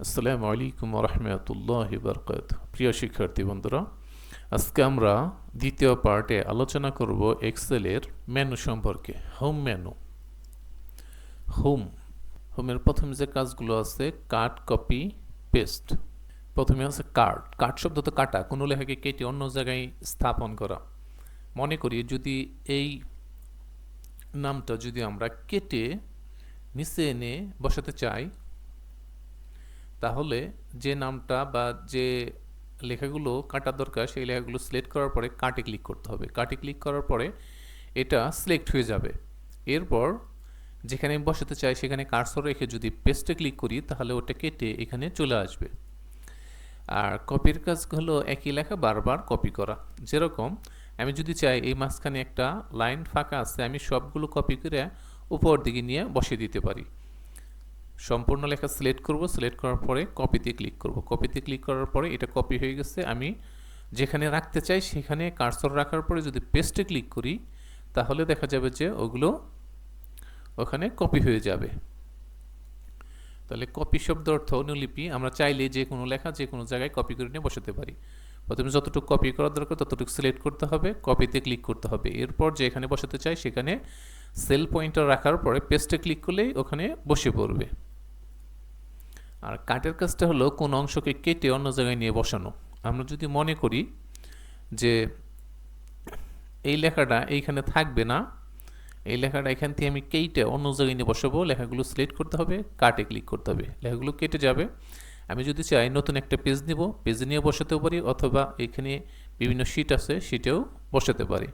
আসসালামু আলাইকুম ওয়া রাহমাতুল্লাহি ওয়া বারাকাতুহু। প্রিয় শিক্ষার্থী বন্ধুরা, আজকে আমরা দ্বিতীয় পার্টে আলোচনা করব এক্সেলের মেনু সম্পর্কে। Home menu. হোম হোমের প্রথম যে কাজগুলো আছে কাট, কপি, পেস্ট। প্রথমে আছে কাট। কাট শব্দ তো কাটা, কোনো লেখাকে কেটে অন্য জায়গায় স্থাপন করা। মনে করি যদি এই নামটা যদি আমরা কেটে নিচে এনে বসাতে চাই, তাহলে যে নামটা বা যে লেখাগুলো কাটার দরকার সেই লেখাগুলো সিলেক্ট করার পরে কাটে ক্লিক করতে হবে। কাটে ক্লিক করার পরে এটা সিলেক্ট হয়ে যাবে। এরপর যেখানে আমি বসাতে চাই সেখানে কার্সর রেখে যদি পেস্টে ক্লিক করি তাহলে ওটা কেটে এখানে চলে আসবে। আর কপির কাজ হলো একই লেখা বারবার কপি করা। যেরকম আমি যদি চাই এই মাঝখানে একটা লাইন ফাঁকা আছে, আমি সবগুলো কপি করে উপর দিকে নিয়ে বসিয়ে দিতে পারি। সম্পূর্ণ লেখা সিলেক্ট করব, সিলেক্ট করার পরে কপিতে ক্লিক করব। কপিতে ক্লিক করার পরে এটা কপি হয়ে গেছে। আমি যেখানে রাখতে চাই সেখানে কার্সর রাখার পরে যদি পেস্টে ক্লিক করি তাহলে দেখা যাবে যে ওগুলো ওখানে কপি হয়ে যাবে। তাহলে কপি শব্দ অর্থ অনুলিপি। আমরা চাইলে যে কোনো লেখা যে কোনো জায়গায় কপি করে নিয়ে বসাতে পারি। প্রথমে যতটুকু কপি করার দরকার ততটুকু সিলেক্ট করতে হবে, কপিতে ক্লিক করতে হবে। এরপর যেখানে বসাতে চাই সেখানে সেল পয়েন্টার রাখার পরে পেস্টে ক্লিক করলেই ওখানে বসে পড়বে। আর কাটের কাজটা হলো কোন অংশকে কেটে অন্য জায়গায় নিয়ে বসানো। আমরা যদি মনে করি যে এই লেখাটা এইখানে থাকবে না, এই লেখাটা এখান থেকে আমি কেটে অন্য জায়গায় নিয়ে বসাবো, লেখাগুলো সিলেক্ট করতে হবে, কাটে ক্লিক করতে হবে, লেখাগুলো কেটে যাবে। আমি যদি চাই নতুন একটা পেজ নিব, পেজে নিয়ে বসাতেও পারি, অথবা এখানে বিভিন্ন শিট আছে শিটেও বসাতে পারি।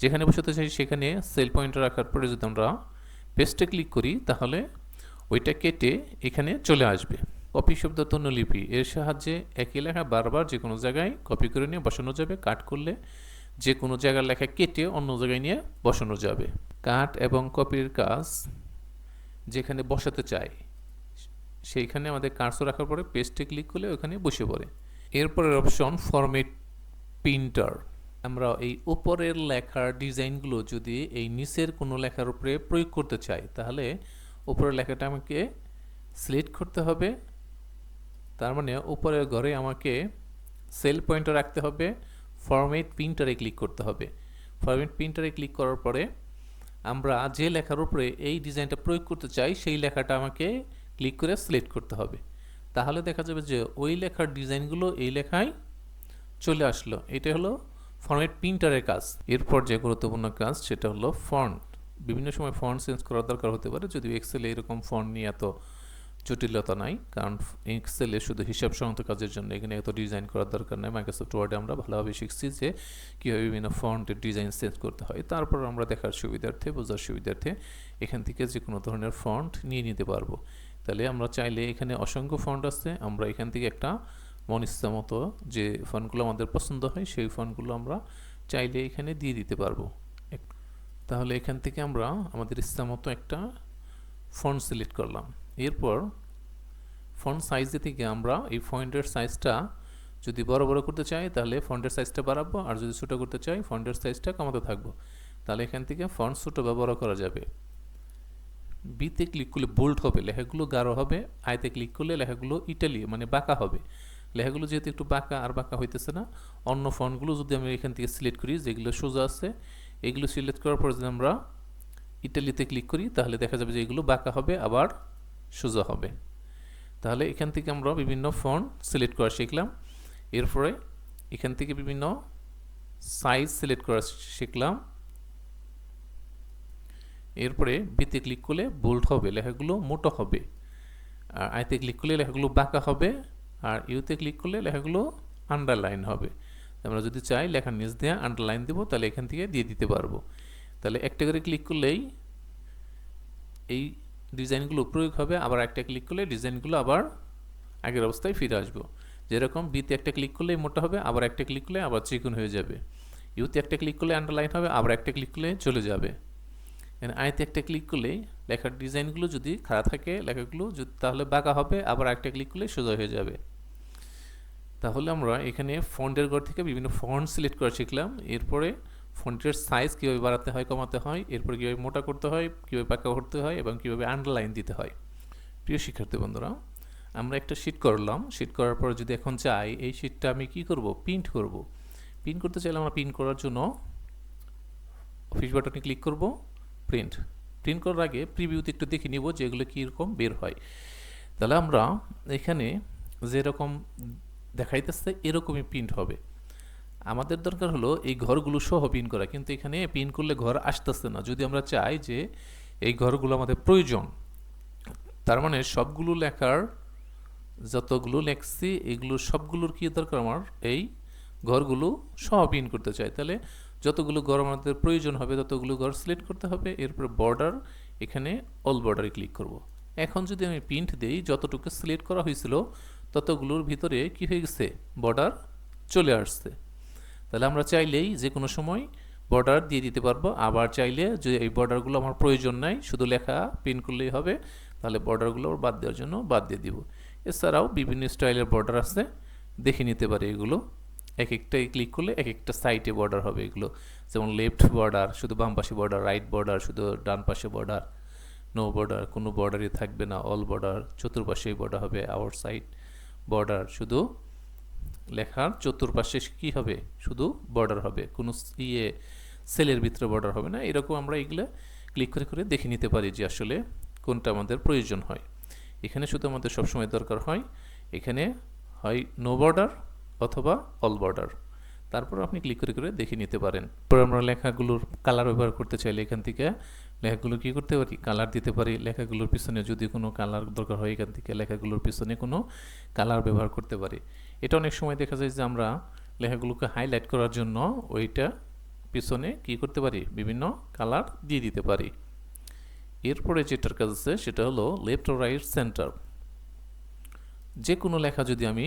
যেখানে বসাতে চাই সেখানে সেল পয়েন্টার রাখার পরে যদি আমরা পেস্টে ক্লিক করি তাহলে ওইটা কেটে এখানে চলে আসবে। কপি শব্দ অনুলিপি, এর সাহায্যে একই লেখা বারবার যে কোনো জায়গায় কপি করে নিয়ে বসানো যাবে। কাট করলে যে কোনো জায়গার লেখা কেটে অন্য জায়গায় নিয়ে বসানো যাবে। কাট এবং কপির কাজ যেখানে বসাতে চাই সেইখানে আমাদের কার্সর রাখার পরে পেস্টে ক্লিক করলে ওখানে বসে পড়ে। এরপরের অপশন ফরম্যাট প্রিন্টার। আমরা এই উপরের লেখার ডিজাইনগুলো যদি এই নিচের কোনো লেখার উপরে প্রয়োগ করতে চাই তাহলে উপরের লেখাটা আমাকে সিলেক্ট করতে হবে। তার মানে উপরের ঘরে আমাকে সেল পয়েন্টার রাখতে হবে, ফরম্যাট প্রিন্টারে ক্লিক করতে হবে। ফরম্যাট প্রিন্টারে ক্লিক করার পরে আমরা যে লেখার উপরে এই ডিজাইনটা প্রয়োগ করতে চাই সেই লেখাটা আমাকে ক্লিক করে সিলেক্ট করতে হবে। তাহলে দেখা যাবে যে ওই লেখার ডিজাইনগুলো এই লেখায় চলে আসলো। এটা হলো ফরম্যাট প্রিন্টারের কাজ। এরপর যে গুরুত্বপূর্ণ কাজ সেটা হলো ফন্ট। বিভিন্ন সময় ফন্ট চেঞ্জ করার দরকার হতে পারে, যদিও এক্সেলে এরকম ফন্ট নিয়ে এত জটিলতা নাই, কারণ এক্সেলে শুধু হিসাব সংক্রান্ত কাজের জন্য এখানে এত ডিজাইন করার দরকার নেই। মাইক্রোসফট ওয়ার্ডে আমরা ভালোভাবে শিখছি যে কীভাবে বিভিন্ন ফন্টের ডিজাইন চেঞ্জ করতে হয়। তারপর আমরা দেখার সুবিধার্থে, বোঝার সুবিধার্থে এখান থেকে যে কোনো ধরনের ফন্ট নিয়ে নিতে পারবো। তাহলে আমরা চাইলে এখানে অসংখ্য ফন্ট আছে, আমরা এখান থেকে একটা মন ইচ্ছা মতো যে ফন্টগুলো আমাদের পছন্দ হয় সেই ফন্টগুলো আমরা চাইলে এখানে দিয়ে দিতে পারবো। তাহলে এখান থেকে আমরা আমাদের ইচ্ছা মতো একটা ফন্ট সিলেক্ট করলাম। এরপর ফন্ট সাইজে থেকে আমরা এই ফন্টের সাইজটা যদি বড় বড় করতে চাই তাহলে ফন্টের সাইজটা বাড়াবো, আর যদি ছোটো করতে চাই ফন্টের সাইজটা কমাতে থাকবো। তাহলে এখান থেকে ফন্ট ছোটো বা বড় করা যাবে। বিতে ক্লিক করলে বোল্ড হবে, লেখাগুলো গাঢ় হবে। আইতে ক্লিক করলে লেখাগুলো ইটালি মানে বাঁকা হবে। লেখাগুলো যেহেতু একটু বাঁকা আর বাঁকা হইতেছে না, অন্য ফন্টগুলো যদি আমি এখান থেকে সিলেক্ট করি যেগুলো সোজা আছে, এগুলো সিলেক্ট করার পর যদি আমরা ইটালিতে ক্লিক করি তাহলে দেখা যাবে যে এগুলো বাঁকা হবে আবার সোজা হবে। তাহলে এখান থেকে আমরা বিভিন্ন ফন্ট সিলেক্ট করা শিখলাম। এরপরে এখান থেকে বিভিন্ন সাইজ সিলেক্ট করা শিখলাম। এরপরে বিতে ক্লিক করলে বোল্ড হবে, লেখাগুলো মোটা হবে। আর আইতে ক্লিক করলে লেখাগুলো বাঁকা হবে। আর ইউতে ক্লিক করলে লেখাগুলো আন্ডারলাইন হবে। আমরা যদি চাই লেখার নিচ দিয়ে আন্ডারলাইন দেবো তাহলে এখান থেকে দিয়ে দিতে পারবো। তাহলে একটা করে ক্লিক করলেই এই ডিজাইনগুলো প্রয়োগ হবে, আবার একটা ক্লিক করলে ডিজাইনগুলো আবার আগের অবস্থায় ফিরে আসবো। যেরকম বিতে একটা ক্লিক করলেই মোটা হবে, আবার একটা ক্লিক করলে আবার চিকন হয়ে যাবে। ইউতে একটা ক্লিক করলে আন্ডারলাইন হবে, আবার একটা ক্লিক করলে চলে যাবে। আইতে একটা ক্লিক করলেই লেখার ডিজাইনগুলো যদি খারাপ থাকে লেখাগুলো তাহলে বাঁকা হবে, আবার একটা ক্লিক করলে সোজা হয়ে যাবে। তাহলে আমরা এখানে ফন্টের ঘর থেকে বিভিন্ন ফন্ট সিলেক্ট করা শিখলাম। এরপরে ফন্টের সাইজ কীভাবে বাড়াতে হয় কমাতে হয়, এরপরে কীভাবে মোটা করতে হয়, কীভাবে বাঁকা করতে হয় এবং কীভাবে আন্ডারলাইন দিতে হয়। প্রিয় শিক্ষার্থী বন্ধুরা, আমরা একটা শিট করলাম, শিট করার পর যদি এখন চাই এই শিটটা আমি কি করব, প্রিন্ট করব। প্রিন্ট করতে চাইলে আমরা প্রিন্ট করার জন্য অফিস বাটনে ক্লিক করব, প্রিন্ট। প্রিন্ট করার আগে প্রিভিউতে একটু দেখে নিব যে এগুলো কীরকম বের হয়। তাহলে আমরা এখানে যেরকম দেখাইতেছে এরকমই প্রিন্ট হবে। আমাদের দরকার হলো এই ঘরগুলো সহ প্রিন্ট করা, কিন্তু এখানে প্রিন্ট করলে ঘর আসতেছে না। যদি আমরা চাই যে এই ঘরগুলো আমাদের প্রয়োজন, তার মানে সবগুলো লেখার যতগুলো লেখছি এগুলো সবগুলোর কি দরকার, আমার এই ঘরগুলো সহ প্রিন্ট করতে চাই, তাহলে যতগুলো ঘর আমাদের প্রয়োজন হবে ততগুলো ঘর সিলেক্ট করতে হবে। এরপর বর্ডার, এখানে অল বর্ডারে ক্লিক করব। এখন যদি আমি প্রিন্ট দেই, যতটুকু সিলেক্ট করা হয়েছিল ততগুলোর ভিতরে কি হয়ে গেছে, বর্ডার চলে আসছে। তাহলে আমরা চাইলেই যে কোনো সময় বর্ডার দিয়ে দিতে পারবো। আবার চাইলে যে এই বর্ডারগুলো আমার প্রয়োজন নাই, শুধু লেখা প্রিন্ট করলেই হবে, তাহলে বর্ডারগুলো বাদ দেওয়ার জন্য বাদ দিয়ে দিব। এছাড়াও বিভিন্ন স্টাইলের বর্ডার আছে, দেখে নিতে পারি এগুলো। এক একটাই ক্লিক করলে এক একটা সাইডে বর্ডার হবে এগুলো, যেমন লেফট বর্ডার শুধু বাম পাশে বর্ডার, রাইট বর্ডার শুধু ডান পাশে বর্ডার, নো বর্ডার কোনো বর্ডারই থাকবে না, অল বর্ডার চতুর্পাশেই বর্ডার হবে, আউট সাইড বর্ডার শুধু লেখার চতুর্পাশে কি হবে, শুধু বর্ডার হবে, কোনো সেলের ভিতরে বর্ডার হবে না। এরকম আমরা এগুলো ক্লিক করে করে দেখে নিতে পারি যে আসলে কোনটা আমাদের প্রয়োজন হয়। এখানে শুধু আমাদের সবসময় দরকার হয় এখানে হয় নো বর্ডার অথবা অল বর্ডার, তারপর আপনি ক্লিক করে করে দেখে নিতে পারেন। পরে আমরা লেখাগুলোর কালার ব্যবহার করতে চাইলে এখান থেকে লেখাগুলো কী করতে পারি, কালার দিতে পারি। লেখাগুলোর পিছনে যদি কোনো কালার দরকার হয় এখান থেকে লেখাগুলোর পিছনে কোনো কালার ব্যবহার করতে পারি। এটা অনেক সময় দেখা যায় যে আমরা লেখাগুলোকে হাইলাইট করার জন্য ওইটা পিছনে কি করতে পারি, বিভিন্ন কালার দিয়ে দিতে পারি। এরপরে যেটার কাজ আছে সেটা হলো লেফট ও রাইট সেন্টার। যে কোনো লেখা যদি আমি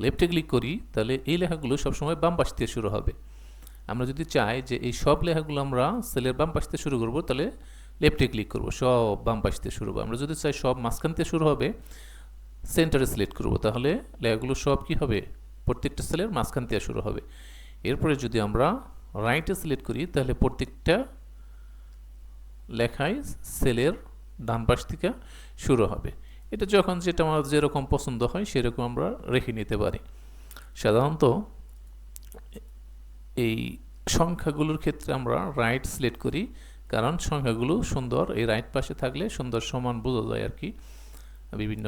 লেফটে ক্লিক করি তাহলে এই লেখাগুলো সবসময় বাম পাশ থেকে শুরু হবে। আমরা যদি চাই যে এই সব লেখাগুলো আমরা সেলের বাম পাশ থেকে শুরু করব, তাহলে লেফটে ক্লিক করব, সব বাম পাশ থেকে শুরু হবে। আমরা যদি চাই সব মাঝখান থেকে শুরু হবে, সেন্টারে সিলেক্ট করব, তাহলে লেখাগুলো সব কি হবে, প্রত্যেকটা সেলের মাঝখান থেকে শুরু হবে। এরপরে যদি আমরা রাইটে সিলেক্ট করি তাহলে প্রত্যেকটা লেখায় সেলের ডান পাশ থেকে শুরু হবে। এটা যখন যেটা আমার যেরকম পছন্দ হয় সেরকম আমরা রেখে নিতে পারি। সাধারণত এই সংখ্যাগুলোর ক্ষেত্রে আমরা রাইট সিলেক্ট করি, কারণ সংখ্যাগুলো সুন্দর এই রাইট পাশে থাকলে সুন্দর সমান বোঝা যায় আর কি। বিভিন্ন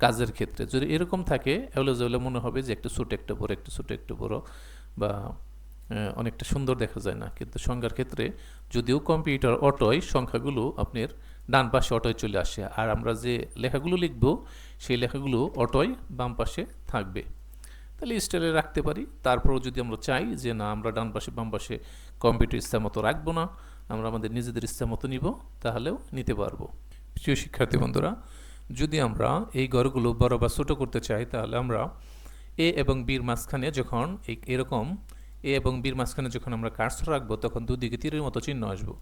কাজের ক্ষেত্রে যদি এরকম থাকে এলোজেলো মনে হবে যে একটা ছোট একটা বড়, একটা ছোট একটা বড়, বা অনেকটা সুন্দর দেখা যায় না। কিন্তু সংখ্যার ক্ষেত্রে যদিও কম্পিউটার অটোয় সংখ্যাগুলো আপনার ডান পাশে অটোয় চলে আসে, আর আমরা যে লেখাগুলো লিখব সেই লেখাগুলো অটোয় বাম পাশে থাকবে। তাহলে স্টাইলে রাখতে পারি। তারপরও যদি আমরা চাই যে না আমরা ডান পাশে বাম পাশে কম্পিউটার ইচ্ছা মতো রাখবো না, আমরা আমাদের নিজেদের ইচ্ছা মতো নিব, তাহলেও নিতে পারবো। প্রিয় শিক্ষার্থী বন্ধুরা, যদি আমরা এই ঘরগুলো বড় বা ছোটো করতে চাই তাহলে আমরা এ এবং বির মাঝখানে যখন এরকম এ এবং বির মাঝখানে যখন আমরা কার্সর রাখবো তখন দুদিকে তীরের মতো চিহ্ন আসবো।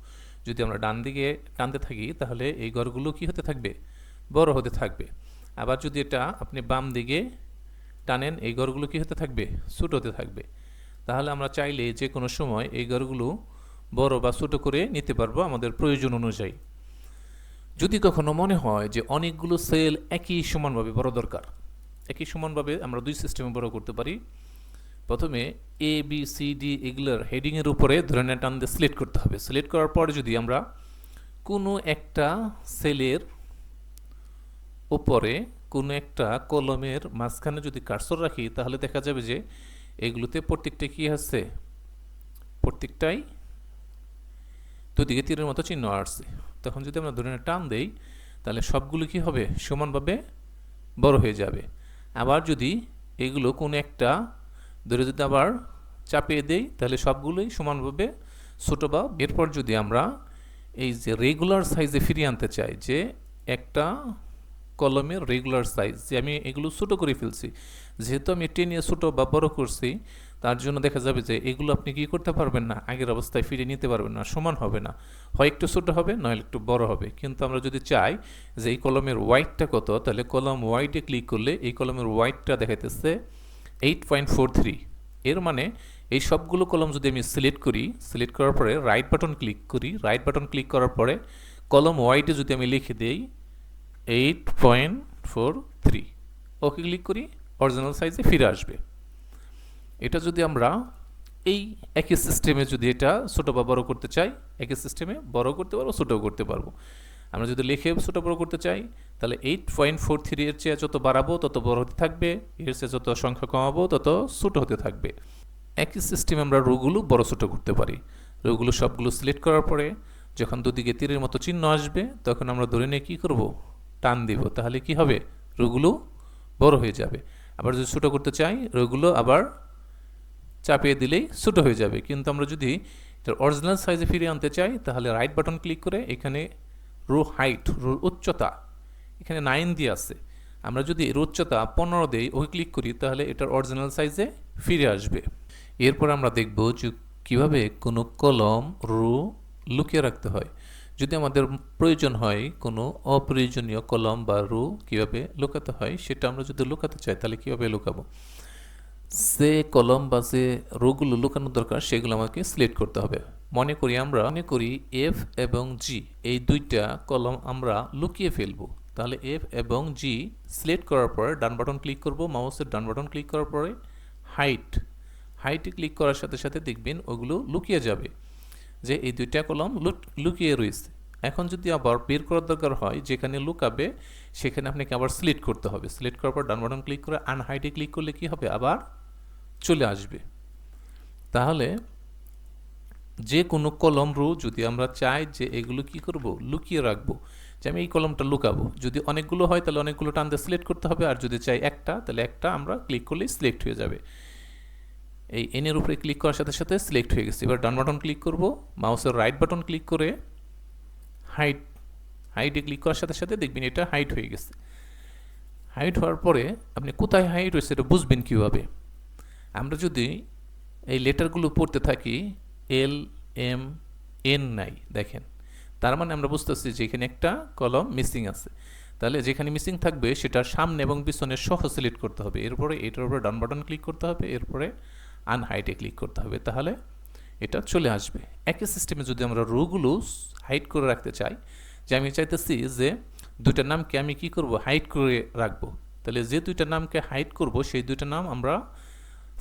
যদি আমরা ডান দিকে টানতে থাকি তাহলে এই ঘরগুলো কি হতে থাকবে, বড় হতে থাকবে। আবার যদি এটা আপনি বাম দিকে টানেন এই ঘরগুলো কি হতে থাকবে, ছোট হতে থাকবে। তাহলে আমরা চাইলে যে কোনো সময় এই ঘরগুলো বড় বা ছোট করে নিতে পারবো আমাদের প্রয়োজন অনুযায়ী। যদি কখনো মনে হয় যে অনেকগুলো সেল একই সমানভাবে বড় দরকার, একই সমানভাবে আমরা দুই সিস্টেমে বড় করতে পারি। প্রথমে এ বি সি ডি এগুলোর হেডিংয়ের উপরে ধরে টান দিয়ে সিলেক্ট করতে হবে। সিলেক্ট করার পরে যদি আমরা কোনো একটা সেলের উপরে কোনো একটা কলমের মাঝখানে যদি কার্সর রাখি তাহলে দেখা যাবে যে এগুলোতে প্রত্যেকটা কি আছে, প্রত্যেকটাই দুদিকে তীরের মতো চিহ্ন আসছে। তখন যদি আমরা ধরে টান দেই তাহলে সবগুলো কি হবে, সমানভাবে বড় হয়ে যাবে। আবার যদি এগুলো কোনো একটা ধরে যদি আবার চাপিয়ে দেই তাহলে সবগুলোই সমানভাবে ছোট বা। এরপর যদি আমরা এই যে রেগুলার সাইজে ফিরিয়ে আনতে চাই, যে একটা কলমের রেগুলার সাইজ, যে আমি এগুলো ছোটো করে ফেলছি, যেহেতু আমি টেনে ছোটো বা বড় করছি তার জন্য দেখা যাবে যে এগুলো আপনি কি করতে পারবেন না, আগের অবস্থায় ফিরিয়ে নিতে পারবেন না, সমান হবে না, হয় একটু ছোটো হবে নয় একটু বড় হবে। কিন্তু আমরা যদি চাই যে এই কলমের ওয়াইডটা কত, তাহলে কলম ওয়াইডে ক্লিক করলে এই কলমের ওয়াইডটা দেখাইতেছে 8.43। এর মানে এই সবগুলো কলম যদি আমি সিলেক্ট করি, সিলেক্ট করার পরে রাইট বাটন ক্লিক করি, রাইট বাটন ক্লিক করার পরে কলম ওয়াইডে যদি আমি লিখে দিই 8.43, ওকে ক্লিক করি, অরিজিনাল সাইজে ফিরে আসবে। এটা যদি আমরা এই একই সিস্টেমে যদি এটা ছোটো বা বড় করতে চাই, একই সিস্টেমে বড় করতে পারবো, ছোটোও করতে পারবো। আমরা যদি লিখে ছোটো বড় করতে চাই তাহলে 8.43 এর চেয়ে যত বাড়াবো তত বড় হতে থাকবে, এর চেয়ে যত সংখ্যা কমাবো তত ছোটো হতে থাকবে। একই সিস্টেমে আমরা রোগুলো বড় ছোটো করতে পারি। রোগুলো সবগুলো সিলেক্ট করার পরে যখন দুদিকে তীরের মতো চিহ্ন আসবে তখন আমরা ধরে নিয়ে কী করব, টান দিব, তাহলে কি হবে, রোগুলো বড় হয়ে যাবে। আবার যদি ছোটো করতে চাই রোগুলো আবার চাপিয়ে দিলেই ছোটো হয়ে যাবে। কিন্তু আমরা যদি এটার অরিজিনাল সাইজে ফিরিয়ে আনতে চাই তাহলে রাইট বাটন ক্লিক করে এখানে রো হাইট, রোর উচ্চতা এখানে 9 দিয়ে আছে, আমরা যদি এর উচ্চতা 15 দিই, ওকে ক্লিক করি, তাহলে এটার অরিজিনাল সাইজে ফিরে আসবে। এরপর আমরা দেখব যে কীভাবে কোনো কলম রো লুকিয়ে রাখতে হয়। যদি আমাদের প্রয়োজন হয় কোনো অপ্রয়োজনীয় কলম বা রো কীভাবে লুকাতে হয়, সেটা আমরা যদি লুকাতে চাই তাহলে কীভাবে লুকাবো। যে কলম বা যে রোগুলো লুকানো দরকার সেগুলো আমাকে সিলেক্ট করতে হবে। মনে করি এফ এবং জি এই দুইটা কলম আমরা লুকিয়ে ফেলবো। তাহলে এফ এবং জি সিলেক্ট করার পরে ডান বাটন ক্লিক করব, মাউসের ডান বাটন ক্লিক করার পরে হাইটে ক্লিক করার সাথে সাথে দেখবেন ওগুলো লুকিয়ে যাবে, যে এই দুইটা কলম লুকিয়ে রয়েছে। এখন যদি আবার বের করার দরকার হয় যেখানে লুকাবে সেখানে আপনাকে আবার সিলেক্ট করতে হবে। সিলেক্ট করার পর ডান বাটন ক্লিক করে আনহাইডে ক্লিক করলে কি হবে, আবার চলে আসবে। তাহলে যে কোনো কলম রো যদি আমরা চাই যে এগুলো কি করব, লুকিয়ে রাখবো, যে আমি এই কলমটা লুকাবো, যদি অনেকগুলো হয় তাহলে অনেকগুলো টান দিয়ে সিলেক্ট করতে হবে, আর যদি চাই একটা তাহলে একটা আমরা ক্লিক করলেই সিলেক্ট হয়ে যাবে। এই এনের উপরে ক্লিক করার সাথে সাথে সিলেক্ট হয়ে গেছে। এবার ডান বাটন ক্লিক করব, মাউসের রাইট বাটন ক্লিক করে হাইটে ক্লিক করার সাথে সাথে দেখবেন এটা হাইট হয়ে গেছে। হাইট হওয়ার পরে আপনি কোথায় হাইট হয়েছে এটা বুঝবেন কীভাবে। আমরা যদি এই লেটারগুলো পড়তে থাকি, এল এম এন নাই, দেখেন, তার মানে আমরা বুঝতেছি যে এখানে একটা কলম মিসিং আছে। তাহলে যেখানে মিসিং থাকবে সেটার সামনে এবং পিছনে সহ সিলেক্ট করতে হবে। এরপরে এটার উপরে ডান বাটন ক্লিক করতে হবে, এরপরে আনহাইটে ক্লিক করতে হবে, তাহলে এটা চলে আসবে। একই সিস্টেমে যদি আমরা রোগুলো হাইড করে রাখতে চাই, যে আমি চাইতেছি যে দুইটা নামকে আমি কি করব, হাইড করে রাখবো, তাহলে যে দুইটা নামকে হাইড করব সেই দুইটা নাম আমরা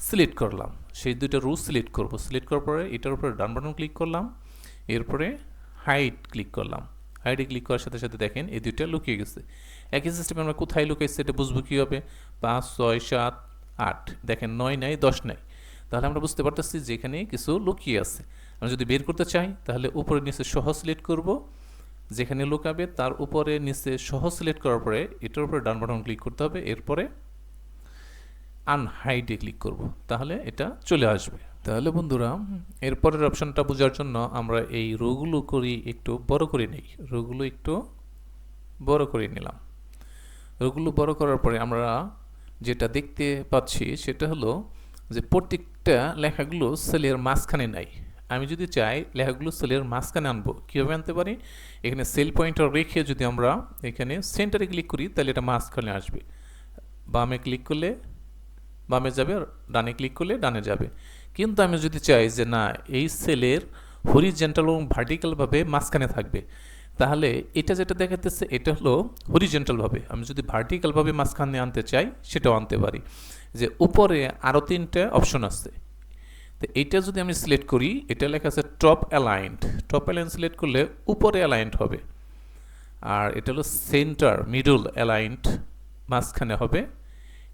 সিলেক্ট করলাম, সেই দুইটা রো সিলেক্ট করব। সিলেক্ট করার পরে এটার উপরে ডান বাটন ক্লিক করলাম, এরপরে হাইড ক্লিক করলাম। হাইডে ক্লিক করার সাথে সাথে দেখেন এই দুইটা লুকিয়ে গেছে। একই সিস্টেমে আমরা কোথায় লুকিয়েছি এটা বুঝবো কীভাবে, 5, 6, 7, 8, দেখেন 9 নাই, 10 নাই, তাহলে আমরা বুঝতে পারতেছি যে এখানে কিছু লুকিয়ে আছে। আমরা যদি বের করতে চাই তাহলে উপরে নিচে সহ সিলেক্ট করব, যেখানে লুকাবে তার উপরে নিচে সহ সিলেক্ট করার পরে এটার উপরে ডান বাটন ক্লিক করতে হবে, এরপরে আনহাইডে ক্লিক করব, তাহলে এটা চলে আসবে। তাহলে বন্ধুরা এরপরের অপশনটা বোঝার জন্য আমরা এই রোগুলো একটু বড় করে নিই। রোগুলো একটু বড় করে নিলাম। রোগুলো বড় করার পরে আমরা যেটা দেখতে পাচ্ছি সেটা হলো যে প্রত্যেকটা লেখাগুলো সেলের মাঝখানে নাই। আমি যদি চাই লেখাগুলো সেলের মাঝখানে আনবো, কীভাবে আনতে পারি, এখানে সেল পয়েন্টার রেখে যদি আমরা এখানে সেন্টারে ক্লিক করি তাহলে এটা মাঝখানে আসবে। বামে ক্লিক করলে বামে যাবে, ডানে ক্লিক করলে ডানে যাবে। কিন্তু আমি যদি চাই যে না এই সেলের হরিজেন্টাল এবং ভার্টিক্যালভাবে মাঝখানে থাকবে, তাহলে এটা যেটা দেখাতেছে এটা হলো হরিজেন্টালভাবে। আমি যদি ভার্টিক্যালভাবে মাঝখানে আনতে চাই সেটাও আনতে পারি। যে উপরে আরও 3টে অপশন আছে, তো এইটা যদি আমি সিলেক্ট করি, এটা লেখা আছে top aligned. Top aligned select করলে উপরে অ্যালাইন্ড হবে, আর এটা হলো সেন্টার মিডল অ্যালাইন্ড, মাঝখানে হবে।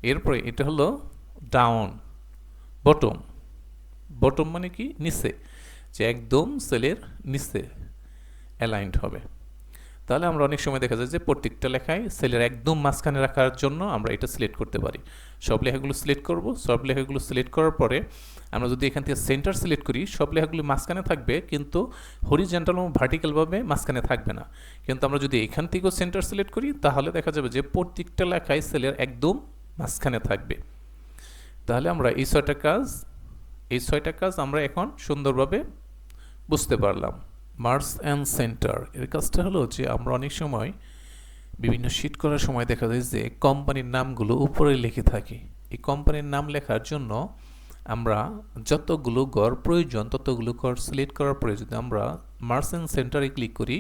এরপরে এটা হলো ডাউন বটম মানে কি, নিচে, যে একদম সেলের নিচে অ্যালাইন্ড হবে। তাহলে আমরা অনেক সময় দেখা যায় যে প্রত্যেকটা লেখায় সেলের একদম মাঝখানে রাখার জন্য আমরা এটা সিলেক্ট করতে পারি। সব লেখাগুলো সিলেক্ট করব, সব লেখাগুলো সিলেক্ট করার পরে আমরা যদি এখান থেকে সেন্টার সিলেক্ট করি সব লেখাগুলো মাঝখানে থাকবে, কিন্তু হরিজেন্টাল এবং ভার্টিক্যালভাবে মাঝখানে থাকবে না। কিন্তু আমরা যদি এখান থেকেও সেন্টার সিলেক্ট করি তাহলে দেখা যাবে যে প্রত্যেকটা লেখায় সেলের একদম মাঝখানে থাকবে। তাহলে আমরা এই ছয়টা কাজ আমরা এখন সুন্দরভাবে বুঝতে পারলাম। মার্জ অ্যান্ড সেন্টার এর কাজটা হলো যে আমরা অনেক সময় বিভিন্ন শিট করার সময় দেখা যায় যে কোম্পানির নামগুলো উপরে লিখে থাকি। এই কোম্পানির নাম লেখার জন্য আমরা যতগুলো ঘর প্রয়োজন ততগুলো ঘর সিলেক্ট করার পরে যদি আমরা মার্জ অ্যান্ড সেন্টারে ক্লিক করি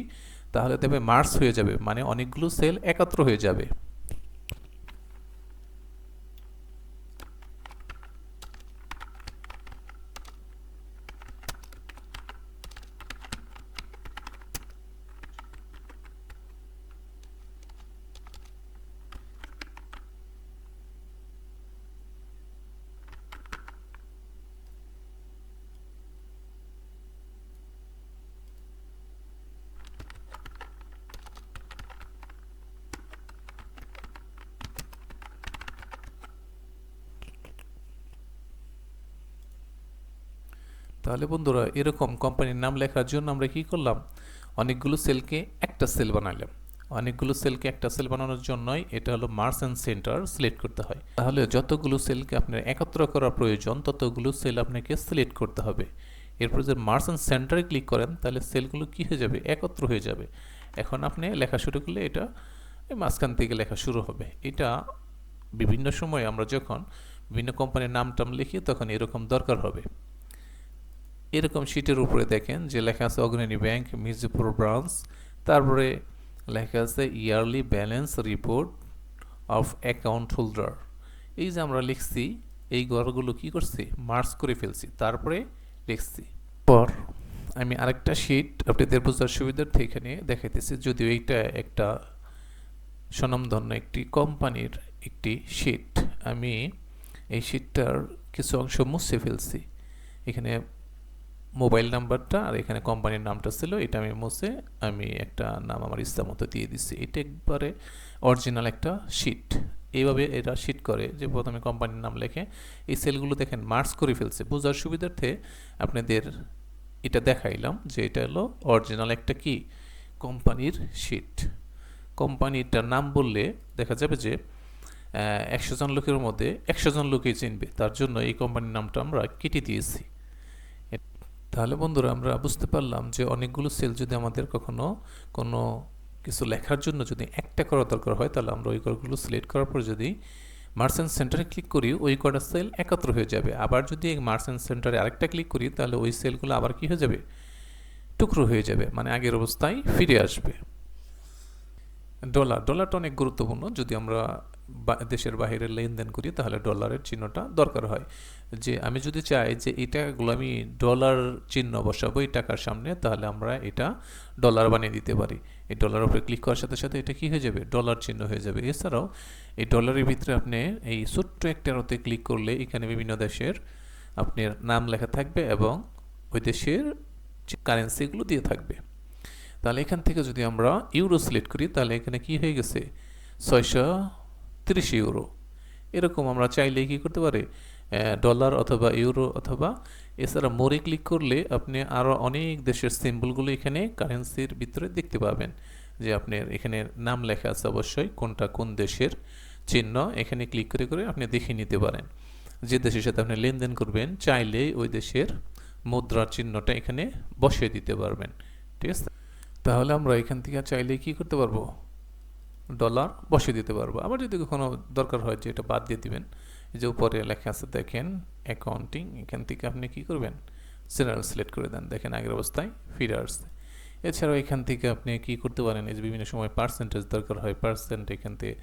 তাহলে দেখবে মার্জ হয়ে যাবে, মানে অনেকগুলো সেল একাত্র হয়ে যাবে। তাহলে বন্ধুরা এরকম কোম্পানির নাম লেখার জন্য আমরা কি করলাম, অনেকগুলো সেলকে একটা সেল বানাইলাম। অনেকগুলো সেলকে একটা সেল বানানোর জন্যই এটা হলো মার্চেন্ট সেন্টার সিলেক্ট করতে হয়। তাহলে যতগুলো সেলকে আপনার একত্র করা প্রয়োজন ততগুলো সেল আপনাকে সিলেক্ট করতে হবে। এরপর যে মার্চেন্ট সেন্টারে ক্লিক করেন তাহলে সেলগুলো কি হয়ে যাবে, একত্র হয়ে যাবে। এখন আপনি লেখা শুরু করলে এটা এই মাঝখান থেকে লেখা শুরু হবে। এটা বিভিন্ন সময় আমরা যখন বিভিন্ন কোম্পানির নাম টাম লিখি তখন এরকম দরকার হবে। এরকম শিটের উপরে দেখেন যে লেখা আছে অগ্রণী ব্যাংক মির্জাপুর ব্রাঞ্চ, তারপরে লেখা আছে yearly balance report of account holder. এই যে আমরা লিখছি এই ঘরগুলো কি করছি, মার্চ করে ফেলছি, তারপরে লিখছি। পর আমি আরেকটা শিট আপনাদের বোঝার সুবিধার্থে এখানে দেখাইতেছি, যদিও এইটা একটা স্বনামধন্য একটি কোম্পানির একটি শিট। আমি এই শিটটার কিছু অংশ মুছে ফেলছি। এখানে মোবাইল নাম্বারটা আর এখানে কোম্পানির নামটা ছিল, এটা আমি মুছে আমি একটা নাম আমার ইচ্ছা মতো দিয়ে দিচ্ছি। এটা একবারে অরিজিনাল একটা শিট। এইভাবে এরা শিট করে যে প্রথমে কোম্পানির নাম লেখে, এই সেলগুলো দেখেন মার্চ করে ফেলছে। বোঝার সুবিধার্থে আপনাদের এটা দেখাইলাম যে এটা হলো অরিজিনাল একটা কি কোম্পানির শিট। কোম্পানিটার নাম বললে দেখা যাবে যে 100 জন লোকের মধ্যে 100 জন লোকই চিনবে, তার জন্য এই কোম্পানির নামটা আমরা কেটে দিয়েছি। তাহলে বন্ধুরা আমরা বুঝতে পারলাম যে অনেকগুলো সেল যদি আমাদের কখনো কোনো কিছু লেখার জন্য যদি একটা করা দরকার হয় তাহলে আমরা ওই ঘরগুলো সিলেক্ট করার পর যদি মার্চেন্ট সেন্টারে ক্লিক করি ওই কটা সেল একত্র হয়ে যাবে। আবার যদি এই মার্চেন্ট সেন্টারে আরেকটা ক্লিক করি তাহলে ওই সেলগুলো আবার কি হয়ে যাবে, টুকরো হয়ে যাবে, মানে আগের অবস্থায় ফিরে আসবে। ডলারটা অনেক গুরুত্বপূর্ণ। যদি আমরা দেশের বাইরে লেনদেন করি তাহলে ডলারের চিহ্নটা দরকার হয়। যে আমি যদি চাই যে এই টাকাগুলো আমি ডলার চিহ্ন বসাবো এই টাকার সামনে, তাহলে আমরা এটা ডলার বানিয়ে দিতে পারি। এই ডলার উপরে ক্লিক করার সাথে সাথে এটা কি হয়ে যাবে, ডলার চিহ্ন হয়ে যাবে। এছাড়াও এই ডলারের ভিতরে আপনি এই ছোট্ট একটা অ্যারোতে ক্লিক করলে এখানে বিভিন্ন দেশের আপনার নাম লেখা থাকবে এবং ওই দেশের কারেন্সিগুলো দিয়ে থাকবে। তাহলে এখান থেকে যদি আমরা ইউরো সিলেক্ট করি তাহলে এখানে কি হয়ে গেছে, 630 ইউরো। এরকম আমরা চাইলে কি করতে পারি, ডলার অথবা ইউরো অথবা এছাড়া মোরে ক্লিক করলে আপনি আরও অনেক দেশের সিম্বলগুলো এখানে কারেন্সির ভিতরে দেখতে পাবেন। যে আপনার এখানে নাম লেখা আছে অবশ্যই কোনটা কোন দেশের চিহ্ন, এখানে ক্লিক করে করে আপনি দেখে নিতে পারেন। যে দেশের সাথে আপনি লেনদেন করবেন চাইলেই ওই দেশের মুদ্রার চিহ্নটা এখানে বসিয়ে দিতে পারবেন। ঠিক আছে, তাহলে আমরা এখান থেকে চাইলে কি করতে পারবো, ডলার বসিয়ে দিতে পারবো। আবার যদি কখনো দরকার হয় যে এটা বাদ দিয়ে দিবেন, যে উপরে লেখা আছে দেখেন অ্যাকাউন্টিং, এখান থেকে আপনি কি করবেন, জেনারেল সিলেক্ট করে দেন, দেখেন আগের অবস্থায় ফিরে আসছে। এছাড়াও এখান থেকে আপনি কি করতে পারেন, এই যে বিভিন্ন সময় পার্সেন্টেজ দরকার হয়, পার্সেন্ট এখান থেকে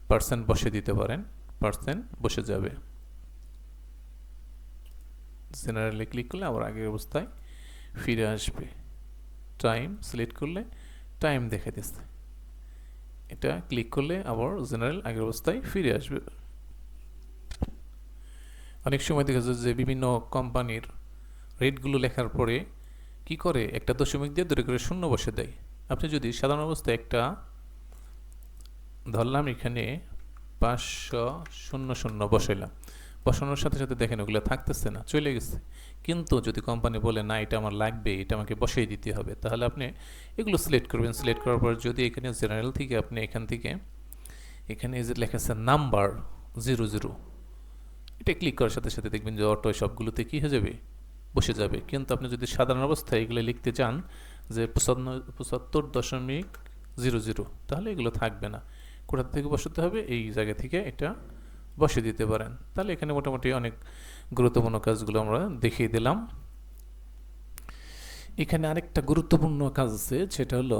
পার্সেন্ট বসিয়ে দিতে পারেন, পার্সেন্ট বসে যাবে। জেনারেলে ক্লিক করলে আবার আগের অবস্থায় ফিরে আসবে। টাইম সিলেক্ট করলে টাইম দেখা দিচ্ছে, এটা ক্লিক করলে আবার জেনারেল আগের অবস্থায় ফিরে আসবে। অনেক সময় দেখা যায় যে বিভিন্ন কোম্পানির রেটগুলো লেখার পরে কি করে একটা দশমিক দিয়ে দূরে করে শূন্য বসে দেয়। আপনি যদি সাধারণ অবস্থায় একটা ধরলাম এখানে 500 বসাইলাম, বসানোর সাথে সাথে দেখেন ওগুলো থাকতেছে না, চলে গেছে। কিন্তু যদি কোম্পানি বলে না এটা আমার লাগবে, এটা আমাকে বসিয়ে দিতে হবে, তাহলে আপনি এগুলো সিলেক্ট করবেন। সিলেক্ট করার পর যদি এখানে জেনারেল থেকে আপনি এখান থেকে এখানে এই যে লেখা আছে নাম্বার 00, এটা ক্লিক করার সাথে সাথে দেখবেন যে অটো সবগুলোতে কী হয়ে যাবে, বসে যাবে। কিন্তু আপনি যদি সাধারণ অবস্থায় এগুলো লিখতে চান যে 75.00, তাহলে এগুলো থাকবে না। কোথা থেকে বসাতে হবে, এই জায়গা থেকে এটা বসে দিতে পারেন। তাহলে এখানে মোটামুটি অনেক গুরুত্বপূর্ণ কাজগুলো আমরা দেখিয়ে দিলাম। এখানে আরেকটা গুরুত্বপূর্ণ কাজ আছে, সেটা হলো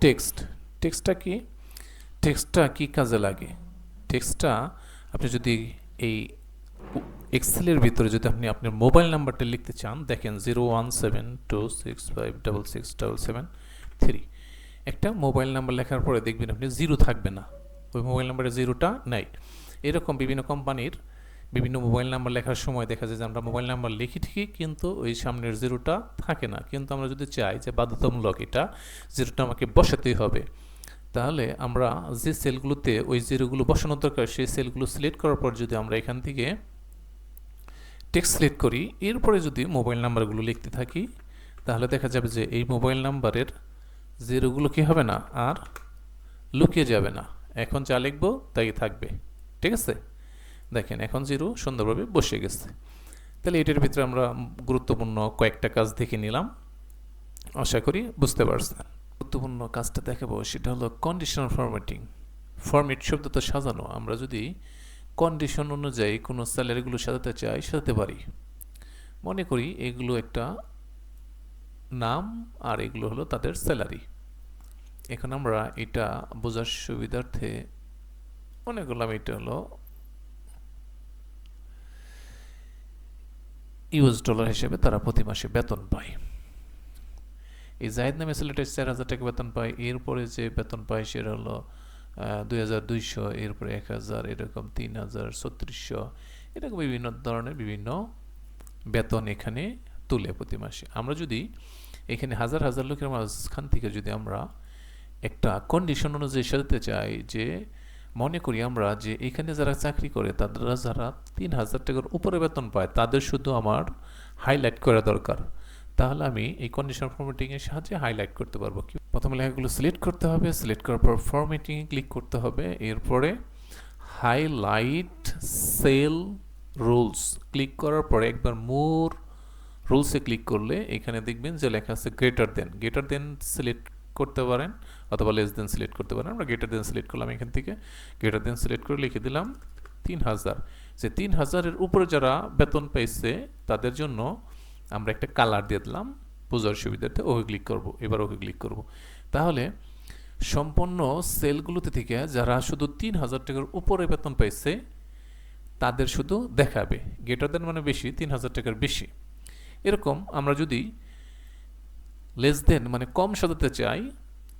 টেক্সট। টেক্সটটা কি কাজে লাগে, টেক্সটটা আপনি যদি এই এক্সেলের ভিতরে যদি আপনি আপনার মোবাইল নাম্বারটা লিখতে চান, দেখেন 01726566773, একটা মোবাইল নাম্বার লেখার পরে দেখবেন আপনি জিরো থাকবে না, ওই মোবাইল নাম্বারে জিরোটা নাই। এরকম বিভিন্ন কোম্পানির বিভিন্ন মোবাইল নাম্বার লেখার সময় দেখা যায় যে আমরা মোবাইল নাম্বার লিখি ঠিকই কিন্তু ওই সামনের জিরোটা থাকে না। কিন্তু আমরা যদি চাই যে বাধ্যতামূলক এটা জিরোটা আমাকে বসাতেই হবে, তাহলে আমরা যে সেলগুলোতে ওই জিরোগুলো বসানোর দরকার সেই সেলগুলো সিলেক্ট করার পর যদি আমরা এখান থেকে টেক্সট সিলেক্ট করি, এরপরে যদি মোবাইল নাম্বারগুলো লিখতে থাকি তাহলে দেখা যাবে যে এই মোবাইল নাম্বারের জিরোগুলো কী হবে না, আর লুকিয়ে যাবে না। এখন যা লিখবো তাই থাকবে, ঠিক আছে। দেখেন এখন জিরো সুন্দরভাবে বসে গেছে। তাহলে এটার ভিতরে আমরা গুরুত্বপূর্ণ কয়েকটা কাজ দেখে নিলাম, আশা করি বুঝতে পারছেন। গুরুত্বপূর্ণ কাজটা দেখাবো সেটা হলো কন্ডিশনাল ফরম্যাটিং। ফরম্যাট শব্দ তো সাজানো, আমরা যদি কন্ডিশন অনুযায়ী কোনো স্যালারিগুলো সাজাতে চাই সাজাতে পারি। মনে করি এগুলো একটা নাম আর এগুলো হলো তাদের স্যালারি। এখন আমরা এটা বোঝার সুবিধার্থে মনে করলাম এটা হলো ইউএস ডলার হিসেবে তারা প্রতি মাসে বেতন পায়। এই জাহিদ নামে ছেলেটা 4,000 টাকা বেতন পায়, এরপরে যে বেতন পায় সেটা হলো 2,200, এরপরে 1,000, এরকম 3,000, 3,600, এরকম বিভিন্ন ধরনের বিভিন্ন বেতন এখানে তুলে প্রতি মাসে। আমরা যদি এখানে হাজার হাজার লোকের মাঝখান থেকে যদি আমরা একটা কন্ডিশন অনুযায়ী সাজাতে চাই, যে মনে করি আমরা যে এখানে যারা চাকরি করে তারা যারা 3,000 টাকার উপরে বেতন পায় তাদের শুধু আমার হাইলাইট করা দরকার, তাহলে আমি এই কন্ডিশন ফরম্যাটিংয়ের সাহায্যে হাইলাইট করতে পারবো। কি প্রথমে লেখাগুলো সিলেক্ট করতে হবে, সিলেক্ট করার পর ফরম্যাটিংয়ে ক্লিক করতে হবে, এরপরে হাইলাইট সেল রুলস ক্লিক করার পরে একবার মোর রুলসে ক্লিক করলে এখানে দেখবেন যে লেখা আছে গ্রেটার দেন সিলেক্ট করতে পারেন অথবা লেস দেন সিলেক্ট করতে পারেন। আমরা গ্রেটার দেন সিলেক্ট করলাম, এখান থেকে গ্রেটার দেন সিলেক্ট করে লিখে দিলাম 3,000। যে 3,000-এর উপরে যারা বেতন পাইছে তাদের জন্য আমরা একটা কালার দিয়ে দিলাম বোঝার সুবিধার্থে, ওকে ক্লিক করব। এবার ওকে ক্লিক করব, তাহলে সম্পূর্ণ সেলগুলোতে থেকে যারা শুধু 3,000 টাকার উপরে বেতন পাইছে তাদের শুধু দেখাবে, গ্রেটার দেন মানে বেশি, 3,000 টাকার বেশি। এরকম আমরা যদি লেস দেন মানে কম সাজাতে চাই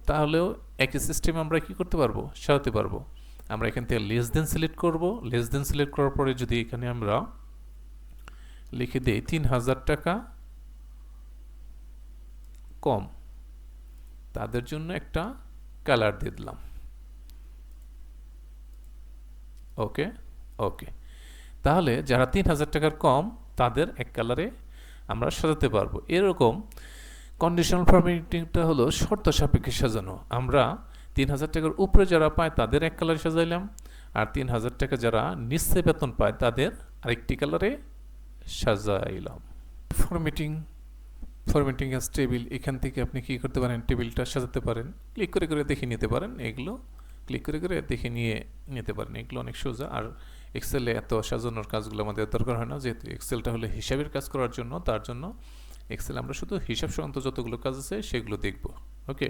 তাহলেও একই সিস্টেমে আমরা কি করতে পারবো, সাজাতে পারবো। আমরা এখান থেকে লেস দেন সিলেক্ট করব, লেস দেন সিলেক্ট করার পরে যদি এখানে আমরা লিখে দিই 3,000 টাকা কম, তাদের জন্য একটা কালার দিয়ে দিলাম। ওকে ওকে, তাহলে যারা 3,000 টাকার কম তাদের এক কালারে আমরা সাজাতে পারবো। এরকম কন্ডিশনাল ফরম্যাটিংটা হলো শর্ত সাপেক্ষে সাজানো। আমরা 3,000 টাকার উপরে যারা পায় তাদের এক কালারে সাজাইলাম, আর 3,000 টাকা যারা নিচে বেতন পায় তাদের আরেকটি কালারে সাজাইলাম। ফরম্যাটিং অ্যাজ টেবিল, এখান থেকে আপনি কি করতে পারেন, টেবিলটা সাজাতে পারেন, ক্লিক করে করে দেখে নিতে পারেন। এগুলো ক্লিক করে করে দেখে নিতে পারেন, এগুলো অনেক সোজা। আর এক্সেলে এত সাজানোর কাজগুলো আমাদের দরকার হয় না, যেহেতু এক্সেলটা হলো হিসাবের কাজ করার জন্য, তার জন্য এক্সেল আমরা শুধু হিসাব সংক্রান্ত যতগুলো কাজ আছে সেগুলো দেখব। ওকে,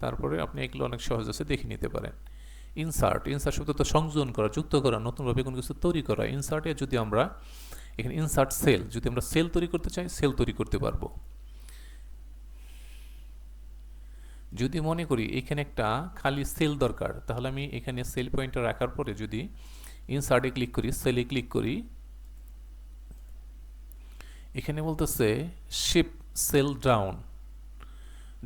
তারপরে আপনি এগুলো অনেক সহজ আছে দেখে নিতে পারেন। ইনসার্ট শব্দ তো সংযোজন করা, যুক্ত করা, নতুনভাবে কোনো কিছু তৈরি করা। ইনসার্টে যদি আমরা এখানে ইনসার্ট সেল, যদি আমরা সেল তৈরি করতে চাই সেল তৈরি করতে পারবো। যদি মনে করি এখানে একটা খালি সেল দরকার, তাহলে আমি এখানে সেল পয়েন্টটা রাখার পরে যদি ইনসার্টে ক্লিক করি, সেলে ক্লিক করি, এখানে বলতেছে শিফট সেল ডাউন।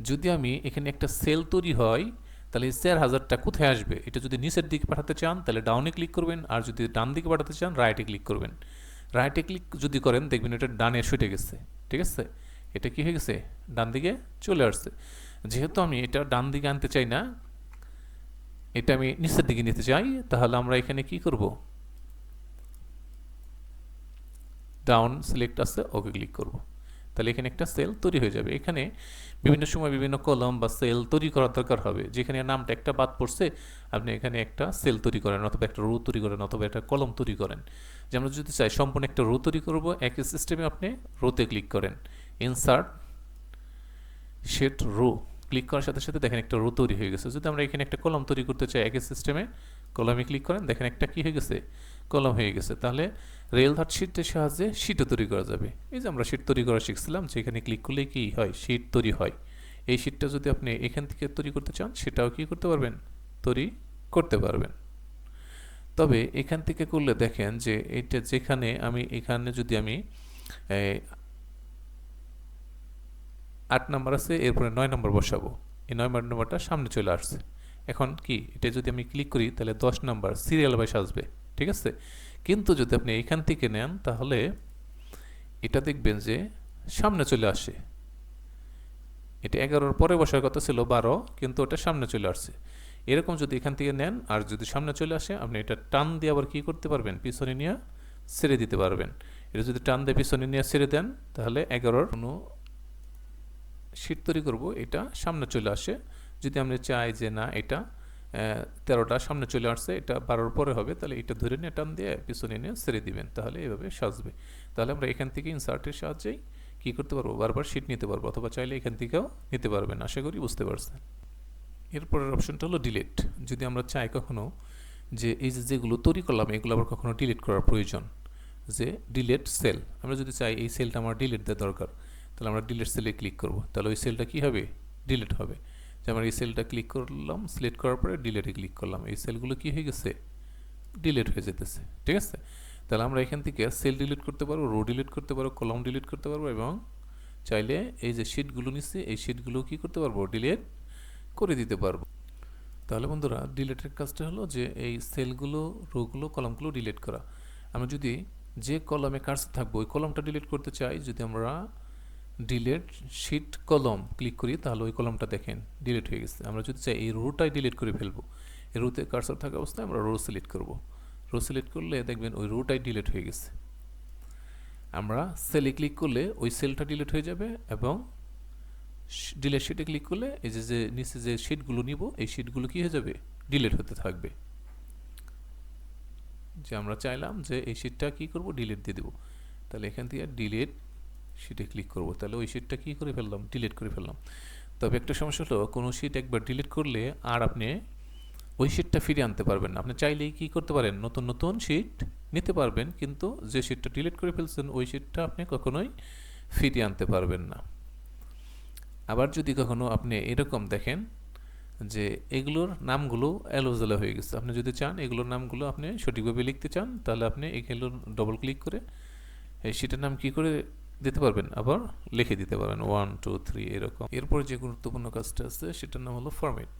যদি আমি এখানে একটা সেল তৈরি হয় তাহলে 4,000টা কোথায় আসবে, এটা যদি নিচের দিকে পাঠাতে চান তাহলে ডাউনে ক্লিক করবেন, আর যদি ডান দিকে পাঠাতে চান রাইটে ক্লিক করবেন। রাইটে ক্লিক যদি করেন দেখবেন এটা ডানে ছুটে গেছে, ঠিক আছে, এটা কি হয়ে গেছে, ডান দিকে চলে আসছে। যেহেতু আমি এটা ডান দিকে আনতে চাই না, এটা আমি নিচের দিকে নিতে চাই, তাহলে আমরা এখানে কি করব, ডাউন সিলেক্ট আছে, ওকে ক্লিক করব। তাহলে এখানে একটা সেল তৈরি হয়ে যাবে। এখানে বিভিন্ন সময় বিভিন্ন কলম বা সেল তৈরি করার দরকার হবে, যেখানে নামটা একটা বাদ পড়ছে আপনি এখানে একটা সেল তৈরি করেন, অথবা একটা রো তৈরি করেন, অথবা একটা কলম তৈরি করেন। যে আমরা যদি চাই সম্পূর্ণ একটা রো তৈরি করব, একই সিস্টেমে আপনি রোতে ক্লিক করেন, ইনসার্ট শিট রো ক্লিক করার সাথে সাথে দেখেন একটা রো তৈরি হয়ে গেছে। যদি আমরা এখানে একটা কলম তৈরি করতে চাই একই সিস্টেমে কলমে ক্লিক করেন, দেখেন একটা কি হয়ে গেছে, কলম হয়ে গেছে। তাহলে রেল ধার শিটের সাহায্যে শিটও তৈরি করা যাবে। এই যে আমরা শিট তৈরি করা শিখছিলাম, যেখানে ক্লিক করলে কি হয়, শিট তৈরি হয়। এই শিটটা যদি আপনি এখান থেকে তৈরি করতে চান সেটাও কি করতে পারবেন, তৈরি করতে পারবেন। তবে এখান থেকে করলে দেখেন যে এটা যেখানে আমি এখানে যদি আমি 8 নম্বর আছে, এরপরে 9 নম্বর বসাবো, এই 9 নম্বরটা সামনে চলে আসছে। এখন কি এটা যদি আমি ক্লিক করি তাহলে 10 নম্বর সিরিয়াল ওয়াইজ আসবে, ঠিক আছে। কিন্তু যদি আপনি এখান থেকে নেন তাহলে এটা দেখবেন যে সামনে চলে আসে। এটা 11-র পরে বসার কথা ছিল 12, কিন্তু ওটা সামনে চলে আসছে। এরকম যদি এখান থেকে নেন আর যদি সামনে চলে আসে, আপনি এটা টান দিয়ে আবার কী করতে পারবেন, পিছনে নিয়ে ছেড়ে দিতে পারবেন। এটা যদি টান দিয়ে পিছনে নিয়ে ছেড়ে দেন, তাহলে 11-র কোনো শীট তৈরি করব, এটা সামনে চলে আসে। যদি আমরা চাই যে না এটা 13টা সামনে চলে আসছে, এটা 12-র পরে হবে, তাহলে এটা ধরে নিয়ে টান দিয়ে পিছনে নিয়ে ছেড়ে দিবেন, তাহলে এভাবে সাজবে। তাহলে আমরা এখান থেকে ইনসার্টের সাহায্যেই কী করতে পারবো, বারবার শীট নিতে পারবো, অথবা চাইলে এখান থেকেও নিতে পারবেন। আশা করি বুঝতে পারছেন। এরপরের অপশনটা হলো ডিলিট। যদি আমরা চাই কখনো যে এই যেগুলো তৈরি করলাম এগুলো আবার কখনো ডিলিট করার প্রয়োজন, যে ডিলিট সেল, আমরা যদি চাই এই সেলটা আমার ডিলিট দেওয়া দরকার, তাহলে আমরা ডিলিট সেলে ক্লিক করব, তাহলে ওই সেলটা কী হবে, ডিলিট হবে। যে আমরা এই সেলটা ক্লিক করলাম, সিলেক্ট করার পরে ডিলিটে ক্লিক করলাম, এই সেলগুলো কী হয়ে গেছে, ডিলিট হয়ে যেতেছে। ঠিক আছে, তাহলে আমরা এখান থেকে সেল ডিলিট করতে পারবো, রো ডিলিট করতে পারবো, কলাম ডিলিট করতে পারবো, এবং চাইলে এই যে শিটগুলো নিচ্ছে এই শিটগুলো কী করতে পারবো, ডিলিট করে দিতে পারবো। তাহলে বন্ধুরা ডিলিটের কাজটা হলো যে এই সেলগুলো, রোগুলো, কলামগুলো ডিলিট করা। আমরা যদি যে কলামে কার্সর থাকবো ওই কলামটা ডিলিট করতে চাই, যদি আমরা ডিলিট শিট কলম ক্লিক করি, তাহলে ওই কলমটা দেখেন ডিলিট হয়ে গেছে। আমরা যদি চাই এই রোটাই ডিলিট করে ফেলবো, এই রোতে কার্সর থাকা অবস্থায় আমরা রো সিলেক্ট করব, রো সিলেক্ট করলে দেখবেন ওই রোটাই ডিলিট হয়ে গেছে। আমরা সেলে ক্লিক করলে ওই সেলটা ডিলিট হয়ে যাবে, এবং ডিলিট শিটে ক্লিক করলে এই যে নিচে যে শিটগুলো নিব এই শিটগুলো কী হয়ে যাবে, ডিলিট হতে থাকবে। যে আমরা চাইলাম যে এই শিটটা কী করব, ডিলিট দিয়ে দেবো, তাহলে এখান থেকে ডিলিট শিটে ক্লিক করব, তাহলে ওই শিটটা কী করে ফেললাম, ডিলিট করে ফেললাম। তবে একটা সমস্যা হলো কোনো শিট একবার ডিলিট করলে আর আপনি ওই শিটটা ফিরে আনতে পারবেন না। আপনি চাইলেই কী করতে পারেন, নতুন নতুন শিট নিতে পারবেন, কিন্তু যে শিটটা ডিলিট করে ফেলছেন ওই শিটটা আপনি কখনোই ফিরিয়ে আনতে পারবেন না। আবার যদি কখনো আপনি এরকম দেখেন যে এগুলোর নামগুলো এলোজেলা হয়ে গেছে, আপনি যদি চান এগুলোর নামগুলো আপনি সঠিকভাবে লিখতে চান, তাহলে আপনি এগুলোর ডবল ক্লিক করে এই শিটের নাম কী করে দিতে পারবেন, আবার লিখে দিতে পারবেন 1 2 3 এরকম। এরপর যে গুরুত্বপূর্ণ কাজটা আছে সেটার নাম হলো ফরম্যাট।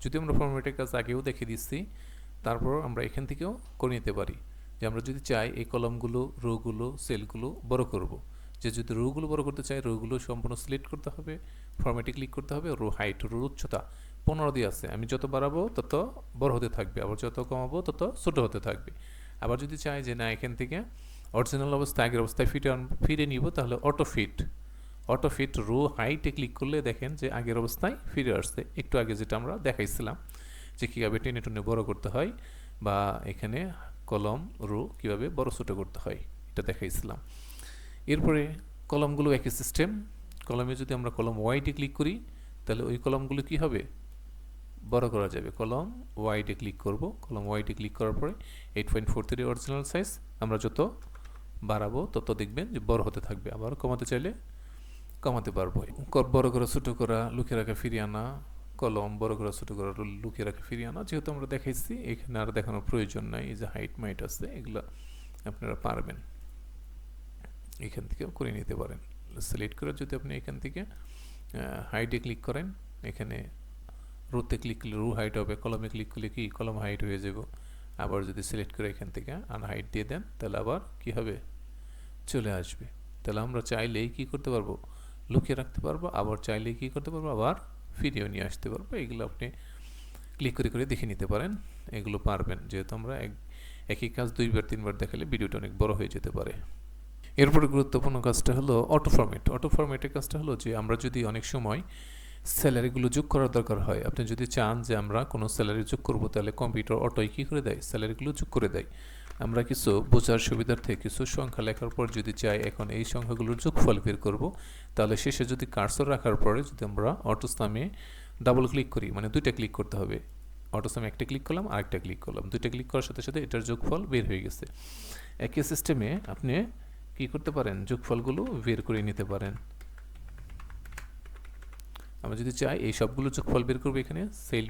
যদি আমরা ফরম্যাটের কাজ আগেও দেখে দিচ্ছি, তারপর আমরা এখান থেকেও করে নিতে পারি। যে আমরা যদি চাই এই কলামগুলো, রোগুলো, সেলগুলো বড় করব, যে যদি রোগুলো বড় করতে চাই রোগুলো সম্পূর্ণ সিলেক্ট করতে হবে, ফরম্যাটে ক্লিক করতে হবে, রো হাইট, রোর উচ্চতা 15 দিয়ে আছে, আমি যত বাড়াবো তত বড় হতে থাকবে, আবার যত কমাবো তত ছোটো হতে থাকবে। আবার যদি চাই যে না এখান থেকে অরিজিনাল অবস্থায় আগের অবস্থায় ফিরে নিব, তাহলে অটো ফিট রো হাইটে ক্লিক করলে দেখেন যে আগের অবস্থায় ফিরে আসছে। একটু আগে যেটা আমরা দেখাইছিলাম যে কীভাবে টেনে টেনে বড় করতে হয়, বা এখানে কলম, রো কীভাবে বড় ছোটো করতে হয় এটা দেখাইছিলাম। এরপরে কলমগুলো একই সিস্টেম। কলমে যদি আমরা কলম ওয়াইডে ক্লিক করি, তাহলে ওই কলমগুলো কী হবে, বড় করা যাবে। কলম ওয়াইডে ক্লিক করব, কলম ওয়াইডে ক্লিক করার পরে 8.43 অরিজিনাল সাইজ, আমরা যত বাড়াবো তত দেখবেন যে বড় হতে থাকবে, আবার কমাতে চাইলে কমাতে পারবো। বড় করা, ছোটো করা, লুকিয়ে রাখা, ফিরিয়ে আনা, কলম বড় করা, ছোটো করা, লুকিয়ে রাখা, ফিরিয়ে আনা যেহেতু আমরা দেখাইছি, এখানে আর দেখানোর প্রয়োজন নাই। এই যে হাইট মাইট আছে এগুলো আপনারা পারবেন, এখান থেকেও করে নিতে পারেন। সিলেক্ট করে যদি আপনি এখান থেকে হাইটে ক্লিক করেন, এখানে রোতে ক্লিক করলে রো হাইট হবে, কলমে ক্লিক করলে কি কলম হাইট হয়ে যাব। আবার যদি সিলেক্ট করে এখান থেকে আনহাইট দিয়ে দেন, তাহলে আবার কি হবে, চলে আসবে। তাহলে আমরা চাইলেই কি করতে পারবো, লুকিয়ে রাখতে পারবো, আবার চাইলেই কি করতে পারবো, আবার ফিরিয়েও নিয়ে আসতে পারবো। এগুলো আপনি ক্লিক করে করে দেখে নিতে পারেন, এগুলো পারবেন। যেহেতু আমরা একই কাজ 2বার 3বার দেখালে ভিডিওটা অনেক বড় হয়ে যেতে পারে। এরপরে গুরুত্বপূর্ণ কাজটা হলো অটো ফরম্যাট। অটো ফরম্যাটের কাজটা হলো যে আমরা যদি অনেক সময় স্যালারিগুলো যোগ করার দরকার হয়, আপনি যদি চান যে আমরা কোনো স্যালারি যোগ করবো, তাহলে কম্পিউটার অটোই কী করে দেয়, স্যালারিগুলো যোগ করে দেয়। আমরা কিছু বোঝার সুবিধার্থে কিছু সংখ্যা লেখার পর যদি চাই এখন এই সংখ্যাগুলোর যোগফল বের করব, তাহলে শেষে যদি কার্সর রাখার পরে যদি আমরা অটোসামে ডাবল ক্লিক করি, মানে 2টা ক্লিক করতে হবে, অটোসামে একটা ক্লিক করলাম, আরেকটা ক্লিক করলাম, 2টা ক্লিক করার সাথে সাথে এটার যোগফল বের হয়ে গেছে। একই সিস্টেমে আপনি কী করতে পারেন, যোগফলগুলো বের করে নিতে পারেন। আমরা যদি চাই এই সবগুলো যোগফল বের করবো, এখানে সেল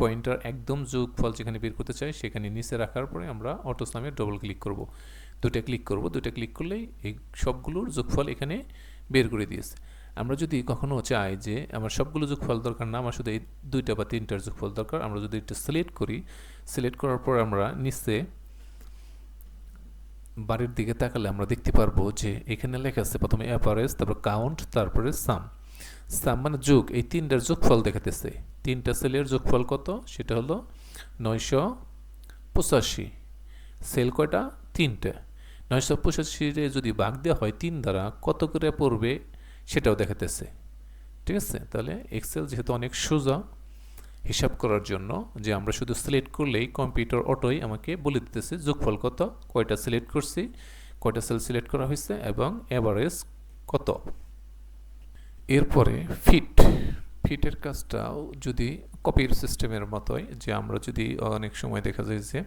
পয়েন্টার একদম যোগফল যেখানে বের করতে চাই সেখানে নিচে রাখার পরে আমরা অটোসামে ডবল ক্লিক করব, 2টা ক্লিক করব, 2টা ক্লিক করলেই এই সবগুলোর যোগফল এখানে বের করে দিয়েছে। আমরা যদি কখনো চাই যে আমার সবগুলো যোগফল দরকার না, আমার শুধু এই 2টা বা 3টার যোগফল দরকার, আমরা যদি এটা সিলেক্ট করি, সিলেক্ট করার পর আমরা নিচে বারের দিকে তাকালে আমরা দেখতে পারবো যে এখানে লেখা আছে প্রথমে অ্যাভারেজ, তারপর কাউন্ট, তারপরে সাম। সাম মানে যোগ, এই তিনটার যোগফল দেখাতেছে। তিনটা সেলের যোগফল কত, সেটা হলো 985। সেল কয়টা, তিনটা। 985 যদি ভাগ দেওয়া হয় 3 দ্বারা কত করে পড়বে সেটাও দেখাতেছে। ঠিক আছে, তাহলে এক্সেল যেহেতু অনেক সোজা হিসাব করার জন্য, যে আমরা শুধু সিলেক্ট করলেই কম্পিউটার অটোই আমাকে বলে দিতেছে যোগফল কত, কয়টা সিলেক্ট করছি, কয়টা সেল সিলেক্ট করা হয়েছে এবং এভারেজ কত। এরপরে ফিটের কাজটাও যদি কপির সিস্টেমের মতোই, যে আমরা যদি অনেক সময় দেখা যায় যে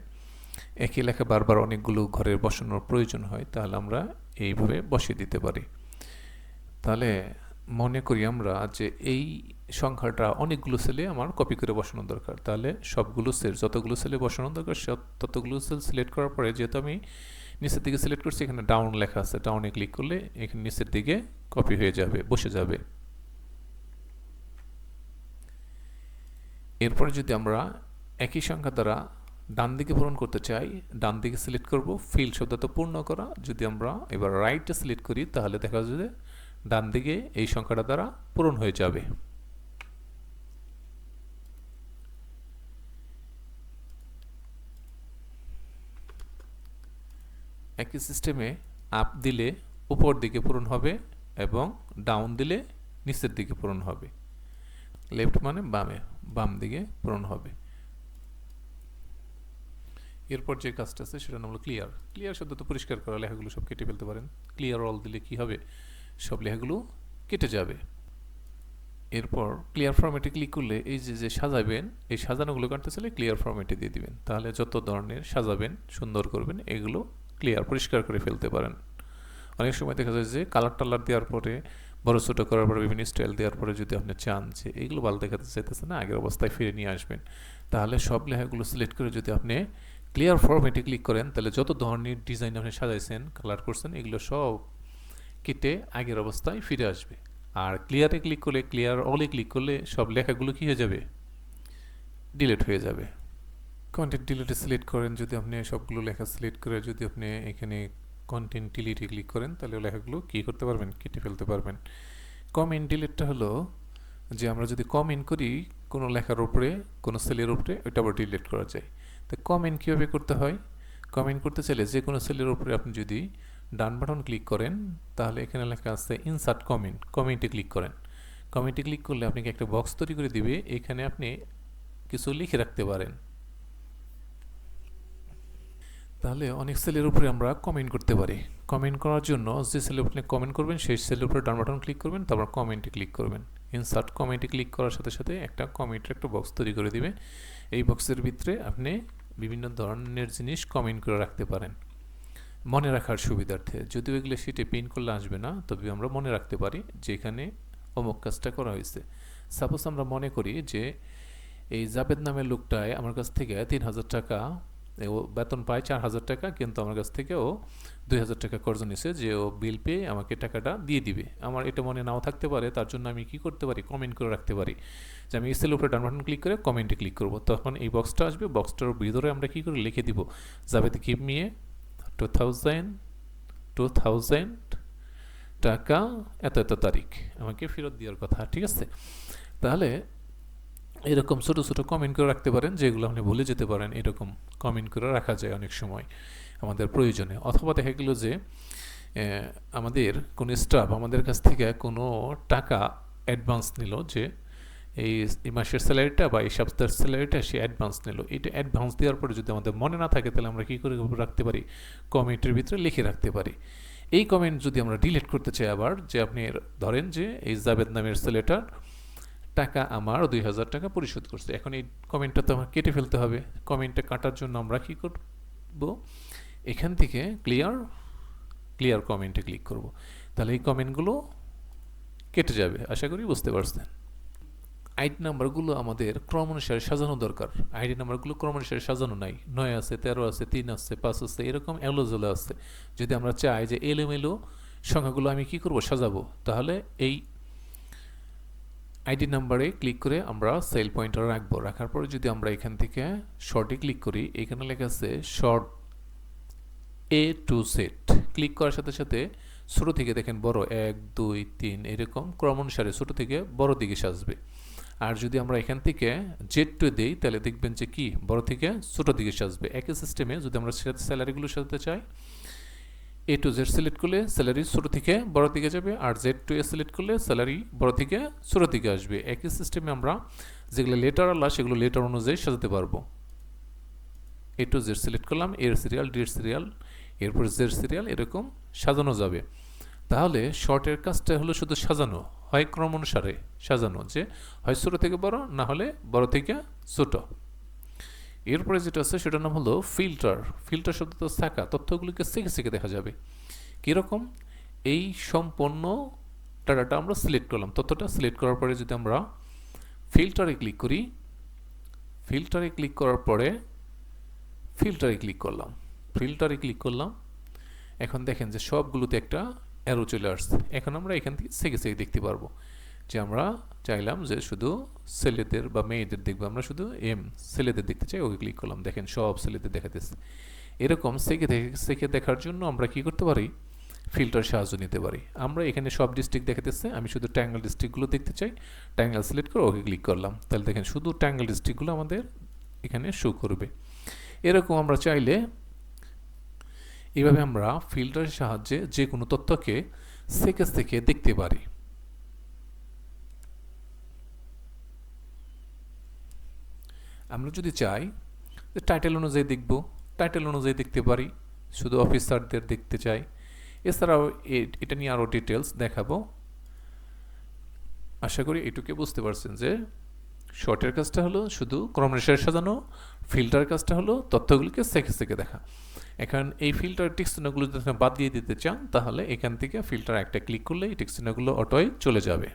একই লেখা বারবার অনেকগুলো ঘরে বসানোর প্রয়োজন হয়, তাহলে আমরা এইভাবে বসিয়ে দিতে পারি। তাহলে মনে করি আমরা যে এই সংখ্যাটা অনেকগুলো সেলে আমার কপি করে বসানো দরকার, তাহলে সবগুলো সেল, যতগুলো সেলে বসানো দরকার ততগুলো সেল সিলেক্ট করার পরে, যেহেতু আমি নিচের দিকে সিলেক্ট করছি, এখানে ডাউন লেখা আছে, ডাউনে ক্লিক করলে এখানে নিচের দিকে কপি হয়ে যাবে, বসে যাবে। এরপরে যদি আমরা একই সংখ্যা দ্বারা ডান দিকে পূরণ করতে চাই, ডান দিকে সিলেক্ট করব, ফিল শব্দটা পূর্ণ করা। যদি আমরা এবার রাইটে সিলেক্ট করি, তাহলে দেখা যাবে যে ডান দিকে এই সংখ্যাটা দ্বারা পূরণ হয়ে যাবে। একই সিস্টেমে আপ দিলে উপর দিকে পূরণ হবে এবং ডাউন দিলে নিচের দিকে পূরণ হবে। লেফট মানে বামে, বাম দিকে পূরণ হবে। এরপর যে কাজটা আছে সেটা নাম হলো ক্লিয়ার। ক্লিয়ার শব্দ তো পরিষ্কার করা, লেখাগুলো সব কেটে ফেলতে পারেন। ক্লিয়ার অল দিলে কি হবে, সব লেখাগুলো কেটে যাবে। এরপর ক্লিয়ার ফরম্যাটে ক্লিক করলে এই যে সাজাবেন, এই সাজানোগুলো কাটতে চাইলে ক্লিয়ার ফরম্যাটে দিয়ে দিবেন, তাহলে যত ধরনের সাজাবেন, সুন্দর করবেন, এগুলো ক্লিয়ার পরিষ্কার করে ফেলতে পারেন। অনেক সময় দেখা যায় যে কালার টালার দেওয়ার পরে, বড় ছোটো করার পরে, বিভিন্ন স্টাইল দেওয়ার পরে যদি আপনি চান যে এইগুলো ভালো দেখাতে চাইতেছে না, আগের অবস্থায় ফিরে নিয়ে আসবেন, তাহলে সব লেখাগুলো সিলেক্ট করে যদি আপনি ক্লিয়ার ফরম্যাটে ক্লিক করেন, তাহলে যত ধরনের ডিজাইন আপনি সাজাইছেন, কালার করছেন, এগুলো সব কেটে আগের অবস্থায় ফিরে আসবে। আর ক্লিয়ারে ক্লিক করলে, ক্লিয়ার অলে ক্লিক করলে সব লেখাগুলো কী হয়ে যাবে, ডিলিট হয়ে যাবে। কন্টেন্ট ডিলিটে সিলেক্ট করেন, যদি আপনি সবগুলো লেখা সিলেক্ট করে যদি আপনি এখানে কন্টেন্ট ডিলিটে ক্লিক করেন, তাহলে লেখাগুলো কী করতে পারবেন, কেটে ফেলতে পারবেন। কমেন্ট ডিলিটটা হলো যে আমরা যদি কমেন্ট করি কোনো লেখার উপরে, কোনো সেলের উপরে, ওইটা আবার ডিলিট করা যায়। তো কমেন্ট কীভাবে করতে হয়, কমেন্ট করতে চাইলে যে কোনো সেলের উপরে আপনি যদি ডান বাটন ক্লিক করেন, তাহলে এখানে লেখা আছে ইনসার্ট কমেন্ট, কমেন্টে ক্লিক করেন। কমেন্টে ক্লিক করলে আপনাকে একটা বক্স তৈরি করে দিবে, এখানে আপনি কিছু লিখে রাখতে পারেন। তাহলে অনেক সেলের উপরে আমরা কমেন্ট করতে পারি। কমেন্ট করার জন্য যে সেলের উপরে কমেন্ট করবেন, সেই সেলের উপরে ডান বাটন ক্লিক করবেন, তারপর কমেন্টে ক্লিক করবেন। ইনসার্ট কমেন্টে ক্লিক করার সাথে সাথে একটা কমেন্টের একটা বক্স তৈরি করে দিবে। এই বক্সের ভিতরে আপনি বিভিন্ন ধরনের জিনিস কমেন্ট করে রাখতে পারেন মনে রাখার সুবিধার্থে। যদিও এগুলো শিটে পিন করলে আসবে না, তবে আমরা মনে রাখতে পারি যে এখানে অমুক কাজটা করা হয়েছে। সাপোজ আমরা মনে করি যে এই জাবেদ নামের লোকটায় আমার কাছ থেকে 3000 টাকা, ও বেতন পায় 4000 টাকা, কিন্তু আমার কাছ থেকে ও 2000 টাকা কর্জ নিছে, যে ও বিল পেয়ে আমাকে টাকাটা দিয়ে দিবে। আমার এটা মনে নাও থাকতে পারে, তার জন্য আমি কি করতে পারি, কমেন্ট করে রাখতে পারি। যে আমি সেলের উপরে ডান বাটন ক্লিক করে কমেন্টে ক্লিক করব, তখন এই বক্সটা আসবে, বক্সটার ভিতরে আমরা কি করে লিখে দিব, জাবেদ গিভ মি 2000 টাকা এত এত তারিখ আমাকে ফেরত দেওয়ার কথা। ঠিক আছে, তাহলে এরকম ছোটো ছোটো কমেন্ট করে রাখতে পারেন, যেগুলো আপনি ভুলে যেতে পারেন, এরকম কমেন্ট করে রাখা যায় অনেক সময় আমাদের প্রয়োজনে। অথবা দেখা গেল যে আমাদের কোনো স্টাফ আমাদের কাছ থেকে কোনো টাকা অ্যাডভান্স নিল, যে এই মাসের স্যালারিটা বা এই সপ্তাহের স্যালারিটা সে অ্যাডভান্স নিল, এটা অ্যাডভান্স দেওয়ার পরে যদি আমাদের মনে না থাকে, তাহলে আমরা কী করে রাখতে পারি, কমেন্টের ভিতরে লিখে রাখতে পারি। এই কমেন্ট যদি আমরা ডিলিট করতে চাই আবার, যে আপনি ধরেন যে এই জাবেদ নামের ছেলেটার টাকা আমার 2000 টাকা পরিশোধ করছে, এখন এই কমেন্টটা তো আমার কেটে ফেলতে হবে। কমেন্টটা কাটার জন্য আমরা কী করব, এখান থেকে ক্লিয়ার কমেন্টে ক্লিক করব, তাহলে এই কমেন্টগুলো কেটে যাবে। আশা করি বুঝতে পারছেন। আইডি নাম্বারগুলো আমাদের ক্রম অনুসারে সাজানো দরকার। আইডি নাম্বারগুলো ক্রম অনুসারে সাজানো নাই, 9 আছে, 13 আছে, 3 আছে, 5 আছে, এরকম এলোজেলো আছে। যদি আমরা চাই যে এলোমেলো সংখ্যাগুলো আমি কি করব, সাজাবো, তাহলে এই আইডি নাম্বারে ক্লিক করে আমরা সেল পয়েন্টার রাখবো। রাখার পরে যদি আমরা এখান থেকে শর্টে ক্লিক করি, এখানে লেখা আছে short A to Z click করার সাথে সাথে ছোট থেকে দেখেন বড় 1 2 3 এরকম ক্রম অনুসারে ছোট থেকে বড় দিকে সাজবে। আর যদি আমরা এখান থেকে জেড টু দেই তাহলে দেখবেন যে কি বড় থেকে ছোট দিকে সাজবে। একই সিস্টেমে যদি আমরা স্যালারিগুলো সাজাতে চাই, এ টু জেড সিলেক্ট করলে স্যালারি ছোট থেকে বড় দিকে যাবে, আর জেড টু এ সিলেক্ট করলে স্যালারি বড় থেকে ছোট দিকে আসবে। একই সিস্টেমে আমরা যেগুলো লেটার আল্লাহ সেগুলো লেটার অনুযায়ী সাজাতে পারবো। এ টু জেড সিলেক্ট করলাম, এর সিরিয়াল, ডি এর সিরিয়াল, এরপর জেড সিরিয়াল, এরকম সাজানো যাবে। তাহলে শর্টের কাজটা হলো শুধু সাজানো, হয় ক্রম অনুসারে সাজানো, যে হয় ছোট থেকে বড়, না হলে বড় থেকে ছোট। এরপরে যেটা আছে সেটার নাম হলো ফিল্টার। ফিল্টার শব্দ তো থাকা তথ্যগুলিকে সেকে সেকে দেখা যাবে। কীরকম? এই সম্পূর্ণ ডাটাটা আমরা সিলেক্ট করলাম, তথ্যটা সিলেক্ট করার পরে যদি আমরা ফিল্টারে ক্লিক করি, ফিল্টারে ক্লিক করার পরে ফিল্টারে ক্লিক করলাম, ফিল্টারে ক্লিক করলাম, এখন দেখেন যে সবগুলোতে একটা অ্যারো চলে আসছে। এখন আমরা এখান থেকে সেকে সেকে দেখতে পারবো যে আমরা চাইলাম যে শুধু ছেলেদের বা মেয়েদের দেখবো, আমরা শুধু ছেলেদের দেখতে চাই, ওকে ক্লিক করলাম, দেখেন সব ছেলেদের দেখাতেছে। এরকম সেকে দেখার জন্য আমরা কি করতে পারি? ফিল্টার সাহায্য নিতে পারি। আমরা এখানে সব ডিস্ট্রিক্ট দেখাতেছে, আমি শুধু ট্রায়াঙ্গেল ডিস্ট্রিক্টগুলো দেখতে চাই, ট্রায়াঙ্গেল সিলেক্ট করে ওকে ক্লিক করলাম, তাহলে দেখেন শুধু ট্রায়াঙ্গেল ডিস্ট্রিক্টগুলো আমাদের এখানে শো করবে। এরকম আমরা চাইলে এভাবে আমরা ফিল্টারের সাহায্যে যে কোনো তথ্যকে সেকে সেকে দেখতে পারি। আমরা যদি চাই যে টাইটেল অনুযায়ী দেখব, টাইটেল অনুযায়ী দেখতে পারি, শুধু অফিসারদের দেখতে চাই। এছাড়াও এটা নিয়ে আরও ডিটেলস দেখাবো। আশা করি এটুকু বুঝতে পারছেন যে শর্টের কাজটা হলো শুধু ক্রমরেশায় সাজানো, ফিল্টার কাজটা হলো তথ্যগুলিকে সেকে সেকে দেখা। এখন এই ফিল্টার টেক্সটগুলো যদি আপনি বাদ দিয়ে দিতে চান, তাহলে এখান থেকে ফিল্টার একটা ক্লিক করলে এই টেক্সটগুলো অটোই চলে যাবে।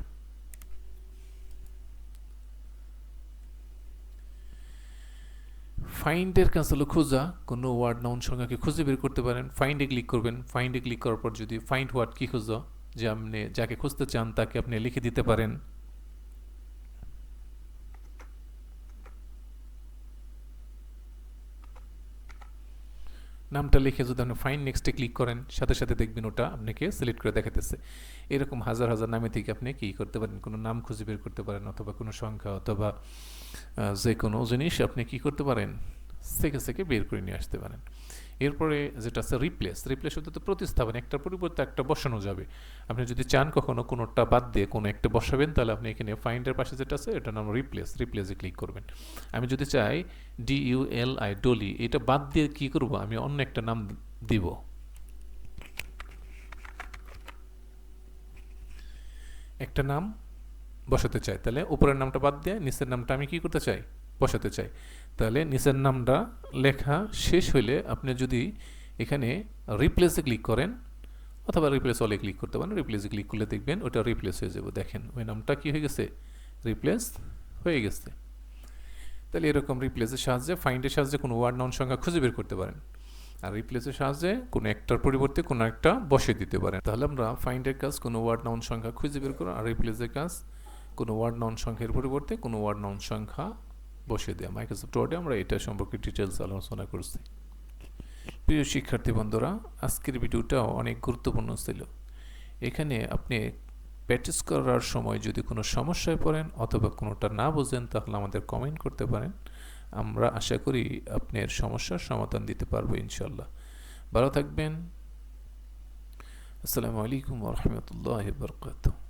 ফাইন্ডের কাজ হলো খোঁজা, কোনো ওয়ার্ড নাউন সংখ্যাকে খুঁজে বের করতে পারেন। ফাইন্ডে ক্লিক করবেন, ফাইন্ডে ক্লিক করার পর যদি ফাইন্ড ওয়ার্ড কি খুঁজো, যে আপনি যাকে খুঁজতে চান তাকে আপনি লিখে দিতে পারেন। নামটা লিখে যদি আপনি ফাইন্ড নেক্সটে ক্লিক করেন, সাথে সাথে দেখবেন ওটা আপনাকে সিলেক্ট করে দেখাতেছে। এরকম হাজার হাজার নামে থেকে আপনি কী করতে পারেন, কোনো নাম খুঁজে বের করতে পারেন, অথবা কোনো সংখ্যা অথবা যে কোনো জিনিস আপনি কী করতে পারেন, সেকে সেকে বের করে নিয়ে আসতে পারেন। এরপরে যেটা আছে রিপ্লেস। রিপ্লেস শব্দ তো প্রতিস্থাপন, একটার পরিবর্তে একটা বসানো যাবে। আপনি যদি চান কখনো কোনোটা বাদ দিয়ে কোনো একটা বসাবেন, তাহলে আপনি এখানে ফাইন্ডের পাশে যেটা আছে এটার নাম রিপ্লেস, রিপ্লেসে ক্লিক করবেন। আমি যদি চাই DULI ডলি, এটা বাদ দিয়ে কি করব, আমি অন্য একটা নাম দিব। একটা নাম বসাতে চাই, তাহলে উপরের নামটা বাদ দিয়ে নিচের নামটা আমি কি করতে চাই, বসাতে চাই। তাহলে নিচের নামটা লেখা শেষ হইলে আপনি যদি এখানে রিপ্লেসে ক্লিক করেন, অথবা রিপ্লেস অলে ক্লিক করতে পারেন, রিপ্লেসে ক্লিক করলে দেখবেন ওটা রিপ্লেস হয়ে যাবে। দেখেন ওই নামটা কি হয়ে গেছে, রিপ্লেস হয়ে গেছে। তাহলে এরকম রিপ্লেসের সাহায্যে, ফাইন্ডের সাহায্যে কোনো ওয়ার্ড নাউন সংখ্যা খুঁজে বের করতে পারেন, আর রিপ্লেসের সাহায্যে কোনো একটার পরিবর্তে কোনো একটা বসিয়ে দিতে পারেন। তাহলে আমরা ফাইন্ডের কাজ কোনো ওয়ার্ড নাউন সংখ্যা খুঁজে বের করা, আর রিপ্লেসের কাজ কোনো ওয়ার্ড নাউন সংখ্যার পরিবর্তে কোনো ওয়ার্ড নাউন সংখ্যা বসিয়ে দেওয়া। মাইক্রোসফট ওয়ার্ডে আমরা এটা সম্পর্কে ডিটেলস আলোচনা করছি। প্রিয় শিক্ষার্থী বন্ধুরা, আজকের ভিডিওটাও অনেক গুরুত্বপূর্ণ ছিল। এখানে আপনি প্র্যাকটিস করার সময় যদি কোনো সমস্যায় পড়েন অথবা কোনোটা না বোঝেন, তাহলে আমাদের কমেন্ট করতে পারেন। আমরা আশা করি আপনার সমস্যার সমাধান দিতে পারবো ইনশাল্লাহ। ভালো থাকবেন। আসসালামু আলাইকুম ওয়া রাহমাতুল্লাহি ওয়া বারাকাতুহু।